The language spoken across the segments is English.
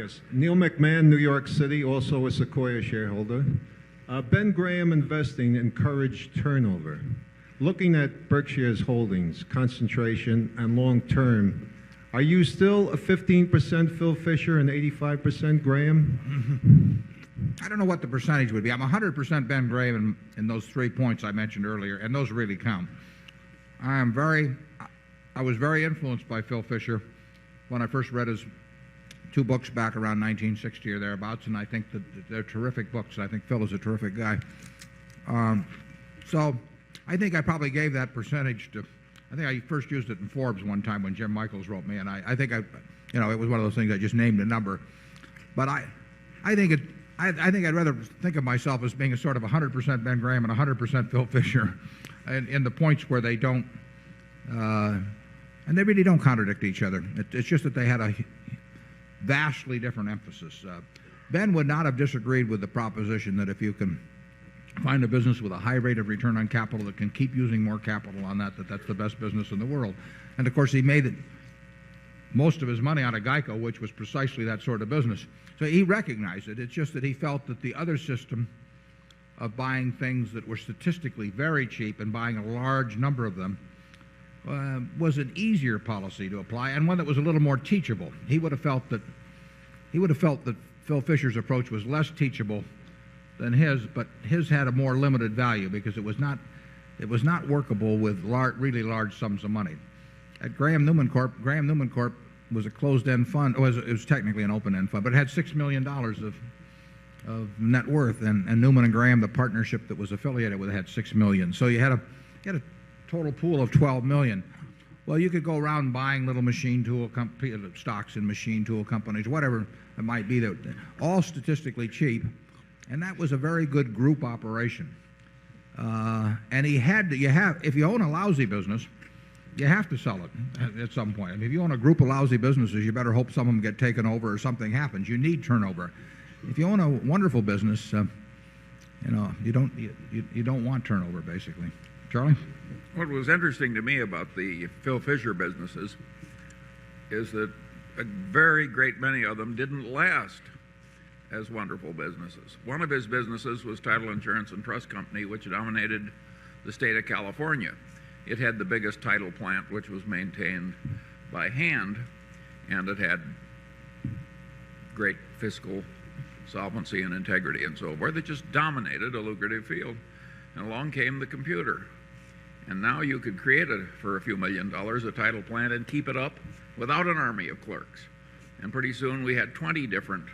Yes. Neil McMahon, New York City, also a Sequoia shareholder. Ben Graham investing encouraged turnover. Looking at Berkshire's holdings, concentration, and long-term, are you still a 15% Phil Fisher and 85% Graham? I don't know what the percentage would be. I'm 100% Ben Graham in those 3 points I mentioned earlier, and those really count. I was very influenced by Phil Fisher when I first read his 2 books back around 1960 or thereabouts, and I think that they're terrific books. I think Phil is a terrific guy. So I think I probably gave that percentage to, I think I first used it in Forbes one time when Jim Michaels wrote me, and I think it was one of those things I just named a number. But I think I'd rather think of myself as being a sort of 100% Ben Graham and 100% Phil Fisher in the points where they don't, and they really don't contradict each other. It's just that they had a vastly different emphasis. Ben would not have disagreed with the proposition that if you can find a business with a high rate of return on capital that can keep using more capital on that's the best business in the world. And of course he made most of his money out of GEICO, which was precisely that sort of business. So he recognized it. It's just that he felt that the other system of buying things that were statistically very cheap and buying a large number of them was an easier policy to apply, and one that was a little more teachable. He would have felt that Phil Fisher's approach was less teachable than his, but his had a more limited value because it was not workable with really large sums of money. At Graham Newman Corp was a closed-end fund. It was technically an open-end fund, but it had $6 million of net worth, and Newman and Graham, the partnership that was affiliated with it, had $6 million. So you had a total pool of $12 million. Well, you could go around buying little machine tool stocks in machine tool companies, whatever it might be, that all statistically cheap, and that was a very good group operation. And if you own a lousy business, you have to sell it at some point. I mean, if you own a group of lousy businesses, you better hope some of them get taken over or something happens. You need turnover. If you own a wonderful business, you don't want turnover, basically. Charlie? What was interesting to me about the Phil Fisher businesses is that a very great many of them didn't last as wonderful businesses. One of his businesses was Title Insurance and Trust Company, which dominated the state of California. It had the biggest title plant, which was maintained by hand, and it had great fiscal solvency and integrity and so forth. It just dominated a lucrative field. And along came the computer. And now you could create for a few $1 million a title plant and keep it up without an army of clerks. And pretty soon we had 20 different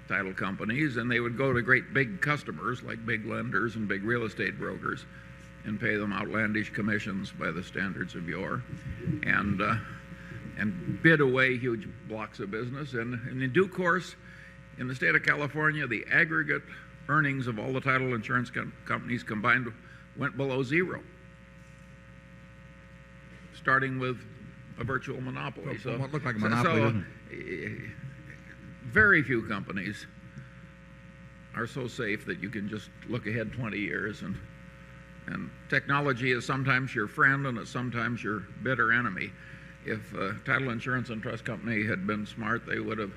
title companies, and they would go to great big customers like big lenders and big real estate brokers and pay them outlandish commissions by the standards of yore, and bid away huge blocks of business. And in due course, in the state of California, the aggregate earnings of all the title insurance companies combined went below zero, starting with a virtual monopoly. So what looked like a monopoly. Very few companies are so safe that you can just look ahead 20 years. And technology is sometimes your friend and it's sometimes your bitter enemy. If Title Insurance and Trust Company had been smart, they would have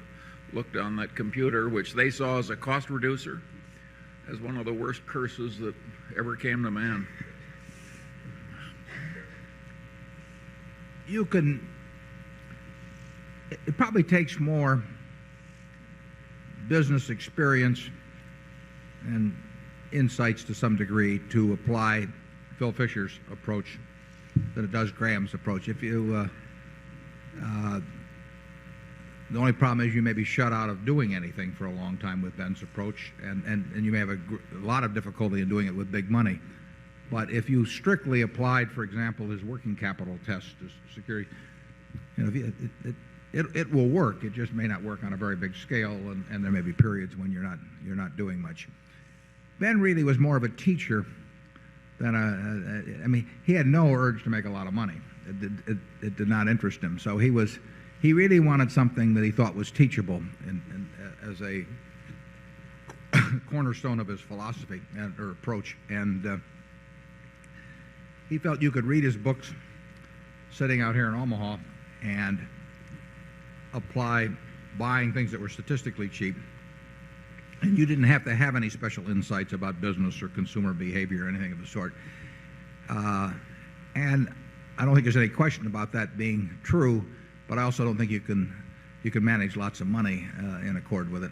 looked on that computer, which they saw as a cost reducer, as one of the worst curses that ever came to man. It probably takes more business experience and insights to some degree to apply Phil Fisher's approach than it does Graham's approach. The only problem is you may be shut out of doing anything for a long time with Ben's approach, and you may have a lot of difficulty in doing it with big money. But if you strictly applied, for example, his working capital test as security, it will work. It just may not work on a very big scale, and there may be periods when you're not doing much. Ben really was more of a teacher than he had no urge to make a lot of money. It did not interest him. So he really wanted something that he thought was teachable as a cornerstone of his philosophy or approach. And he felt you could read his books sitting out here in Omaha and apply buying things that were statistically cheap. And you didn't have to have any special insights about business or consumer behavior or anything of the sort. And I don't think there's any question about that being true, but I also don't think you can manage lots of money in accord with it.